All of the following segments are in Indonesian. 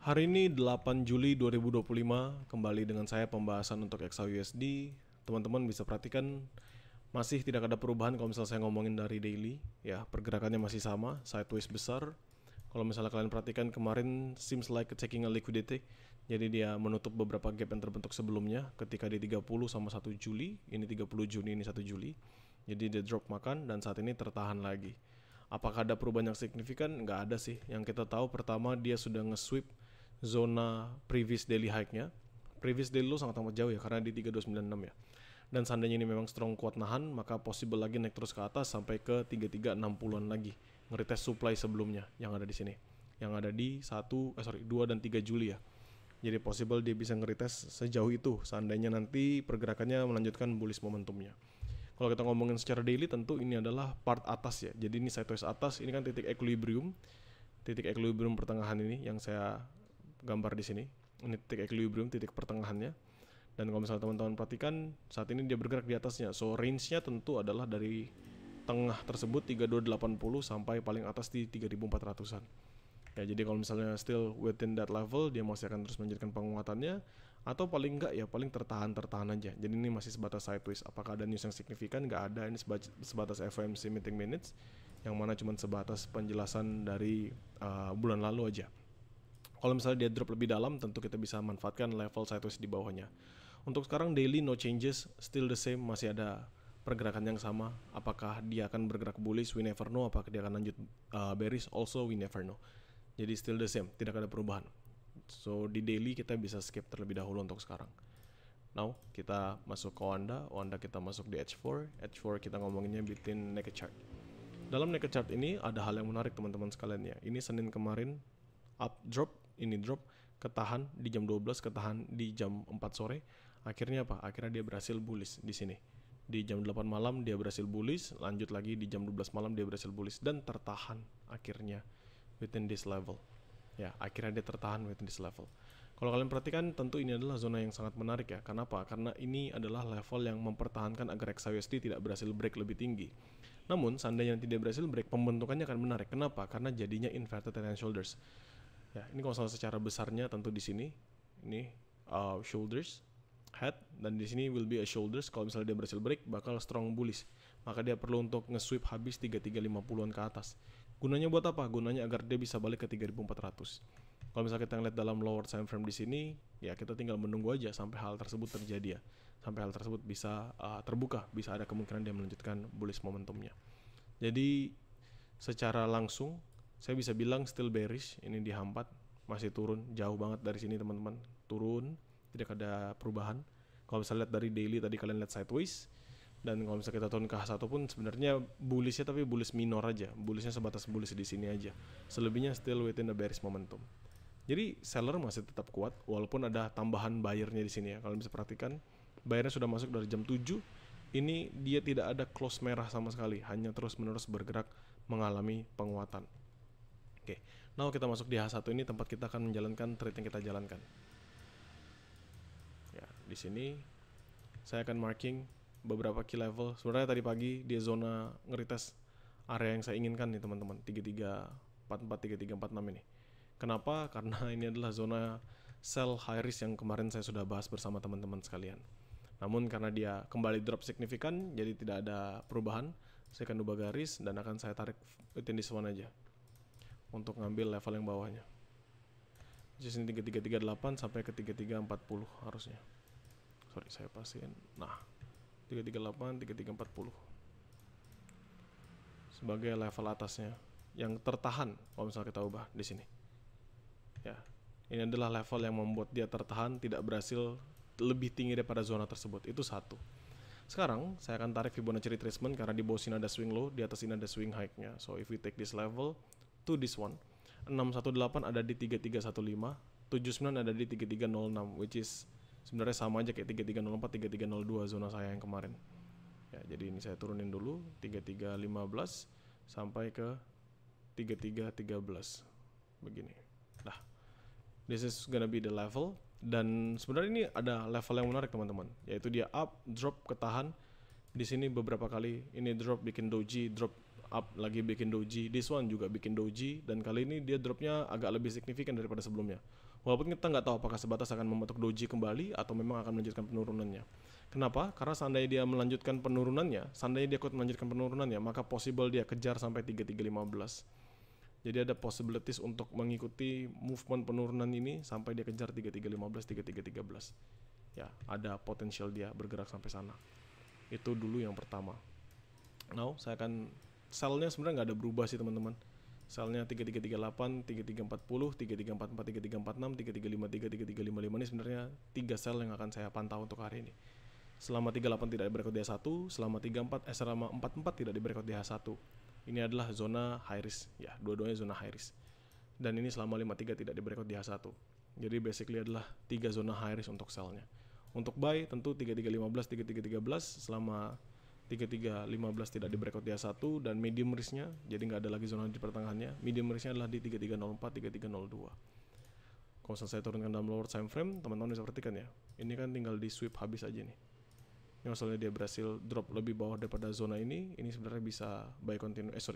Hari ini 8 Juli 2025, kembali dengan saya pembahasan untuk XAUSD. Teman-teman bisa perhatikan masih tidak ada perubahan kalau misalnya saya ngomongin dari daily. Ya, pergerakannya masih sama, sideways besar. Kalau misalnya kalian perhatikan kemarin seems like taking a liquidity. Jadi dia menutup beberapa gap yang terbentuk sebelumnya ketika di 30 sama 1 Juli. Ini 30 Juni, ini 1 Juli. Jadi dia drop makan dan saat ini tertahan lagi. Apakah ada perubahan yang signifikan? Nggak ada sih. Yang kita tahu pertama dia sudah nge-sweep zona previous daily high-nya. Previous daily low sangat-sangat jauh ya karena di 3296 ya. Dan seandainya ini memang strong kuat nahan, maka possible lagi naik terus ke atas sampai ke 3360-an lagi. Ngeretest supply sebelumnya yang ada di sini. Yang ada di 2 dan 3 Juli ya. Jadi possible dia bisa ngeretest sejauh itu seandainya nanti pergerakannya melanjutkan bullish momentumnya. Kalau kita ngomongin secara daily tentu ini adalah part atas ya. Jadi ini sideways atas, ini kan titik equilibrium. Titik equilibrium pertengahan ini yang saya gambar di sini. Ini titik equilibrium, titik pertengahannya. Dan kalau misalnya teman-teman perhatikan saat ini dia bergerak di atasnya. So range-nya tentu adalah dari tengah tersebut 3280 sampai paling atas di 3400-an. Ya, jadi kalau misalnya still within that level, dia masih akan terus melanjutkan penguatannya, atau paling enggak ya paling tertahan aja. Jadi ini masih sebatas sideways. Apakah ada news yang signifikan? Nggak ada. Ini sebatas FOMC meeting minutes, yang mana cuma sebatas penjelasan dari bulan lalu aja. Kalau misalnya dia drop lebih dalam, tentu kita bisa manfaatkan level sideways di bawahnya. Untuk sekarang daily no changes, still the same, masih ada pergerakan yang sama. Apakah dia akan bergerak bullish? We never know. Apakah dia akan lanjut bearish? Also we never know. Jadi still the same, tidak ada perubahan. So di daily kita bisa skip terlebih dahulu untuk sekarang. Now kita masuk ke Wanda kita masuk di H4 kita ngomonginnya between naked chart. Dalam naked chart ini ada hal yang menarik teman-teman sekalian ya. Ini Senin kemarin up drop, ini drop, ketahan di jam 12, ketahan di jam 4 sore. Akhirnya apa? Akhirnya dia berhasil bullish di sini. Di jam 8 malam dia berhasil bullish, lanjut lagi di jam 12 malam dia berhasil bullish dan tertahan akhirnya within this level. Ya, akhirnya dia tertahan within this level. Kalau kalian perhatikan, tentu ini adalah zona yang sangat menarik ya. Kenapa? Karena ini adalah level yang mempertahankan agar XAUSD tidak berhasil break lebih tinggi. Namun, seandainya tidak berhasil break, pembentukannya akan menarik. Kenapa? Karena jadinya inverted head and shoulders. Ya, ini kalau secara besarnya tentu di sini, ini shoulders, head, dan di sini will be a shoulders. Kalau misalnya dia berhasil break, bakal strong bullish. Maka dia perlu untuk nge-sweep habis 3350-an ke atas. Gunanya buat apa? Gunanya agar dia bisa balik ke 3400. Kalau misalnya kita ngeliat dalam lower time frame di sini, ya kita tinggal menunggu aja sampai hal tersebut terjadi ya. Sampai hal tersebut bisa terbuka, bisa ada kemungkinan dia melanjutkan bullish momentumnya. Jadi secara langsung saya bisa bilang still bearish, ini dihambat, masih turun jauh banget dari sini teman-teman. Turun, tidak ada perubahan. Kalau misalnya lihat dari daily tadi kalian lihat sideways. Dan kalau misalnya kita turun ke H1 pun sebenarnya bullishnya tapi bullish minor aja. Bullishnya sebatas bullish di sini aja. Selebihnya still within the bearish momentum. Jadi seller masih tetap kuat walaupun ada tambahan buyernya di sini ya. Kalau bisa perhatikan, buyernya sudah masuk dari jam 7. Ini dia tidak ada close merah sama sekali, hanya terus-menerus bergerak mengalami penguatan. Oke. Now kita masuk di H1 ini tempat kita akan menjalankan trade yang kita jalankan. Ya, di sini saya akan marking beberapa key level. Sebenarnya tadi pagi di zona ngeretest area yang saya inginkan nih teman-teman, 3344 3346 ini. Kenapa? Karena ini adalah zona sell high risk yang kemarin saya sudah bahas bersama teman-teman sekalian. Namun karena dia kembali drop signifikan, jadi tidak ada perubahan. Saya akan ubah garis dan akan saya tarik within this one aja untuk ngambil level yang bawahnya. Di sini 3338 sampai ke 3340 harusnya. Sorry, saya pastiin. Nah, 338, 3340 sebagai level atasnya yang tertahan kalau misalnya kita ubah di sini. Ya, ini adalah level yang membuat dia tertahan, tidak berhasil lebih tinggi daripada zona tersebut. Itu satu. Sekarang saya akan tarik Fibonacci retracement karena di bawah sini ada swing low, di atas ini ada swing high-nya. So if we take this level to this one, 618 ada di 3315, 79 ada di 3306, which is sebenarnya sama aja kayak 3304, 3302 zona saya yang kemarin. Ya, jadi ini saya turunin dulu 3315 sampai ke 3313 begini. Nah, this is gonna be the level. Dan sebenarnya ini ada level yang menarik teman-teman, yaitu dia up, drop, ketahan. Di sini beberapa kali ini drop bikin doji, drop up lagi bikin doji. This one juga bikin doji dan kali ini dia dropnya agak lebih signifikan daripada sebelumnya. Walaupun kita nggak tahu apakah sebatas akan membentuk doji kembali atau memang akan melanjutkan penurunannya. Kenapa? Karena seandainya dia melanjutkan penurunannya, maka possible dia kejar sampai 3315. Jadi ada possibilities untuk mengikuti movement penurunan ini sampai dia kejar 3315, 3313. Ya, ada potensial dia bergerak sampai sana. Itu dulu yang pertama. Now, saya akan sell-nya sebenarnya nggak ada berubah sih teman-teman. Sell-nya 3338, 3340, 3344, 3346, 3353, 3355 ini sebenarnya 3 sell yang akan saya pantau untuk hari ini. Selama 38 tidak di breakout DH1, selama 44 tidak di breakout DH1. Ini adalah zona high risk, ya, dua-duanya zona high risk. Dan ini selama 53 tidak di breakout DH1. Jadi basically adalah 3 zona high risk untuk sell-nya. Untuk buy tentu 3315, 3313 selama 3315 tidak di breakout DH1 dan medium risk-nya, jadi nggak ada lagi zona di pertengahannya. Medium risk-nya adalah di 3304, 3302. Kalau saya turunkan dalam lower time frame, teman-teman bisa perhatikan ya. Ini kan tinggal di sweep habis aja nih. Ini masalahnya dia berhasil drop lebih bawah daripada zona ini sebenarnya bisa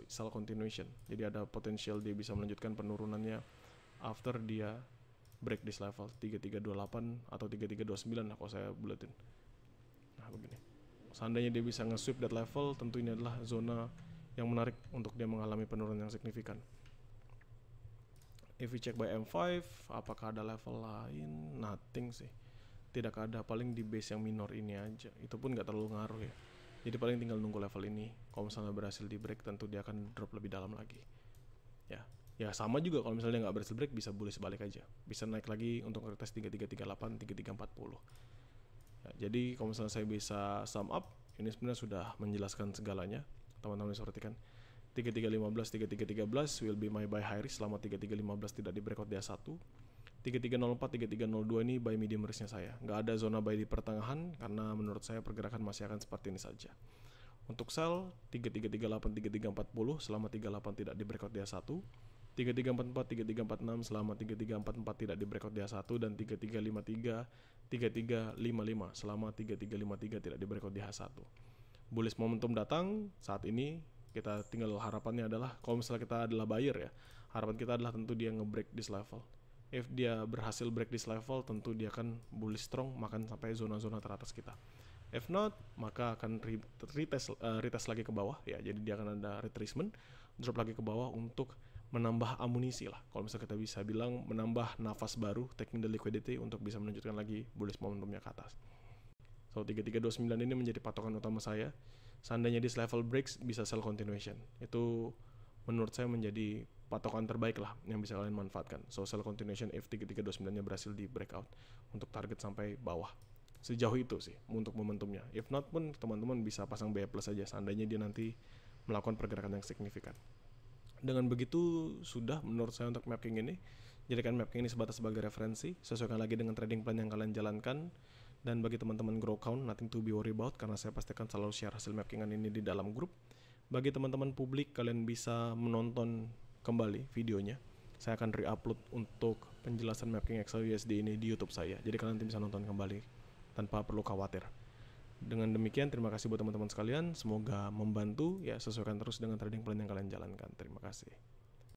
sell continuation. Jadi ada potensial dia bisa melanjutkan penurunannya after dia break this level 3328 atau 3329 lah kalau saya buletin. Nah begini, seandainya dia bisa nge-sweep that level, tentu ini adalah zona yang menarik untuk dia mengalami penurunan yang signifikan. If we check by M5, apakah ada level lain? Nothing sih, tidak ada, paling di base yang minor ini aja, itu pun nggak terlalu ngaruh ya. Jadi paling tinggal nunggu level ini. Kalau misalnya berhasil di break, tentu dia akan drop lebih dalam lagi. Ya sama juga kalau misalnya nggak berhasil break, bisa boleh sebalik aja, bisa naik lagi untuk retest 3338, 3340. Ya, jadi kalau misalnya saya bisa sum up, ini sebenarnya sudah menjelaskan segalanya. Teman-teman bisa perhatikan 3315, 3313 will be my buy high risk selama 3315 tidak di breakout DH1. 3304, 3302 ini buy medium risk-nya saya. Nggak ada zona buy di pertengahan karena menurut saya pergerakan masih akan seperti ini saja. Untuk sell 3338, 3340 selama 38 tidak di breakout DH1. 3344, 3346 selama 3344 tidak di breakout DH1 dan 3353, 3355 selama 3353 tidak di breakout DH1. Bullish momentum datang saat ini, kita tinggal harapannya adalah kalau misalnya kita adalah buyer ya, harapan kita adalah tentu dia nge-break this level. If dia berhasil break this level, tentu dia akan bullish strong, makan sampai zona-zona teratas kita. If not, maka akan retest lagi ke bawah ya, jadi dia akan ada retracement, drop lagi ke bawah untuk menambah amunisi lah. Kalau misalnya kita bisa bilang menambah nafas baru, taking the liquidity untuk bisa menunjukkan lagi bullish momentumnya ke atas. So 3329 ini menjadi patokan utama saya. Seandainya this level breaks, bisa sell continuation. Itu menurut saya menjadi patokan terbaik lah yang bisa kalian manfaatkan. So sell continuation if 3329 nya berhasil di breakout untuk target sampai bawah. Sejauh itu sih untuk momentumnya. If not pun teman-teman bisa pasang BA plus aja seandainya dia nanti melakukan pergerakan yang signifikan. Dengan begitu sudah menurut saya untuk mapping ini. Jadikan mapping ini sebatas sebagai referensi, sesuaikan lagi dengan trading plan yang kalian jalankan. Dan bagi teman-teman grow count, nothing to be worry about karena saya pastikan selalu share hasil mappingan ini di dalam grup. Bagi teman-teman publik, kalian bisa menonton kembali videonya. Saya akan re-upload untuk penjelasan mapping XAUUSD ini di YouTube saya. Jadi kalian bisa nonton kembali tanpa perlu khawatir. Dengan demikian, terima kasih buat teman-teman sekalian. Semoga membantu ya, sesuaikan terus dengan trading plan yang kalian jalankan. Terima kasih.